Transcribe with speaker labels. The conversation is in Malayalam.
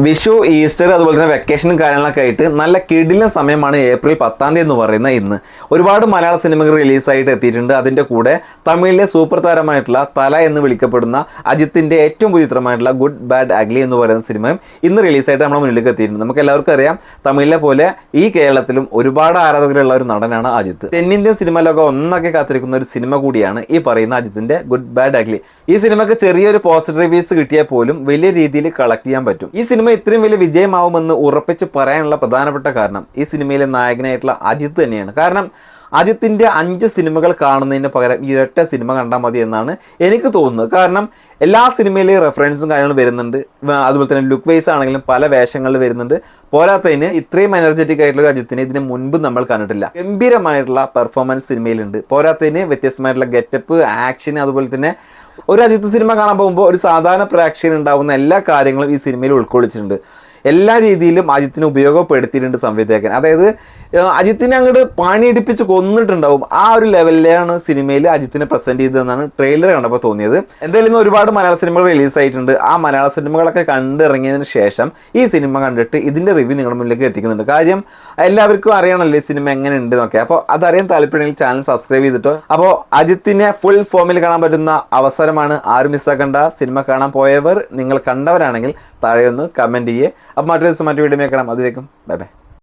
Speaker 1: വിഷു, ഈസ്റ്റർ, അതുപോലെ തന്നെ വെക്കേഷനും കാര്യങ്ങളൊക്കെ ആയിട്ട് നല്ല കിടിലൻ സമയമാണ് ഏപ്രിൽ 10 എന്ന് പറയുന്ന ഇന്ന്. ഒരുപാട് മലയാള സിനിമകൾ റിലീസായിട്ട് എത്തിയിട്ടുണ്ട്. അതിൻ്റെ കൂടെ തമിഴിലെ സൂപ്പർ താരമായിട്ടുള്ള തല എന്ന് വിളിക്കപ്പെടുന്ന അജിത്തിൻ്റെ ഏറ്റവും പുതിയ ചിത്രമായിട്ടുള്ള ഗുഡ് ബാഡ് അഗ്ലി എന്ന് പറയുന്ന സിനിമയും ഇന്ന് റിലീസായിട്ട് നമ്മുടെ മുന്നിലേക്ക് എത്തിയിട്ടുണ്ട്. നമുക്ക് എല്ലാവർക്കും അറിയാം, തമിഴിലെ പോലെ ഈ കേരളത്തിലും ഒരുപാട് ആരാധകരുള്ള ഒരു നടനാണ് അജിത്ത്. തെന്നിന്ത്യൻ സിനിമ ലോകം ഒന്നൊക്കെ കാത്തിരിക്കുന്ന ഒരു സിനിമ കൂടിയാണ് ഈ പറയുന്ന അജിത്തിൻ്റെ ഗുഡ് ബാഡ് അഗ്ലി. ഈ സിനിമയ്ക്ക് ചെറിയൊരു പോസിറ്റീവ് റിവ്യൂസ് കിട്ടിയാൽ പോലും വലിയ രീതിയിൽ കളക്ട് ചെയ്യാൻ പറ്റും. ഈ സിനിമ ഇത്രയും വലിയ വിജയമാവുമെന്ന് ഉറപ്പിച്ച് പറയാനുള്ള പ്രധാനപ്പെട്ട കാരണം ഈ സിനിമയിലെ നായകനായിട്ടുള്ള അജിത്ത് തന്നെയാണ്. കാരണം അജിത്തിൻ്റെ 5 സിനിമകൾ കാണുന്നതിന് പകരം ഈ ഒറ്റ സിനിമ കണ്ടാൽ മതി എന്നാണ് എനിക്ക് തോന്നുന്നത്. കാരണം എല്ലാ സിനിമയിലെയും റെഫറൻസും കാര്യങ്ങളും വരുന്നുണ്ട്. അതുപോലെ തന്നെ ലുക്ക് വൈസ് ആണെങ്കിലും പല വേഷങ്ങളിൽ വരുന്നുണ്ട്. പോരാത്തതിന് ഇത്രയും എനർജറ്റിക് ആയിട്ടുള്ള അജിത്തിനെ ഇതിന് മുൻപ് നമ്മൾ കണ്ടിട്ടില്ല. ഗംഭീരമായിട്ടുള്ള പെർഫോമൻസ് സിനിമയിലുണ്ട്. പോരാത്തതിന് വ്യത്യസ്തമായിട്ടുള്ള ഗെറ്റപ്പ്, ആക്ഷൻ, അതുപോലെ തന്നെ ഒരു അജിത്ത് സിനിമ കാണാൻ പോകുമ്പോൾ ഒരു സാധാരണ പ്രേക്ഷകൻ ഉണ്ടാകുന്ന എല്ലാ കാര്യങ്ങളും ഈ സിനിമയിൽ ഉൾക്കൊള്ളിച്ചിട്ടുണ്ട്. എല്ലാ രീതിയിലും അജിത്തിനെ ഉപയോഗപ്പെടുത്തിയിട്ടുണ്ട് സംവിധായകൻ. അതായത് അജിത്തിനെ അങ്ങോട്ട് പണിയെടുപ്പിച്ച് കൊന്നിട്ടുണ്ടാവും. ആ ഒരു ലെവലിലാണ് സിനിമയിൽ അജിത്തിനെ പ്രസൻറ്റ് ചെയ്തതെന്നാണ് ട്രെയിലർ കണ്ടപ്പോൾ തോന്നിയത്. എന്തായാലും ഒരുപാട് മലയാള സിനിമകൾ റിലീസായിട്ടുണ്ട്. ആ മലയാള സിനിമകളൊക്കെ കണ്ടിറങ്ങിയതിന് ശേഷം ഈ സിനിമ കണ്ടിട്ട് ഇതിൻ്റെ റിവ്യൂ നിങ്ങളുടെ മുന്നിലേക്ക് എത്തിക്കുന്നുണ്ട്. കാര്യം എല്ലാവർക്കും അറിയണമല്ലോ ഈ സിനിമ എങ്ങനെ ഉണ്ട് എന്നൊക്കെ. അപ്പോൾ അതറിയാൻ താല്പര്യമുണ്ടെങ്കിൽ ചാനൽ സബ്സ്ക്രൈബ് ചെയ്തിട്ടോ. അപ്പോൾ അജിത്തിനെ ഫുൾ ഫോമിൽ കാണാൻ പറ്റുന്ന അവസരമാണ്, ആരും മിസ്സാക്കണ്ട. സിനിമ കാണാൻ പോയവർ, നിങ്ങൾ കണ്ടവരാണെങ്കിൽ താഴെ ഒന്ന് കമൻറ്റ് ചെയ്യേ. അപ്പോൾ മറ്റൊരു ദിവസം മറ്റു വീഡിയോ കാണാം. അതിലേക്കും ബൈ ബൈ.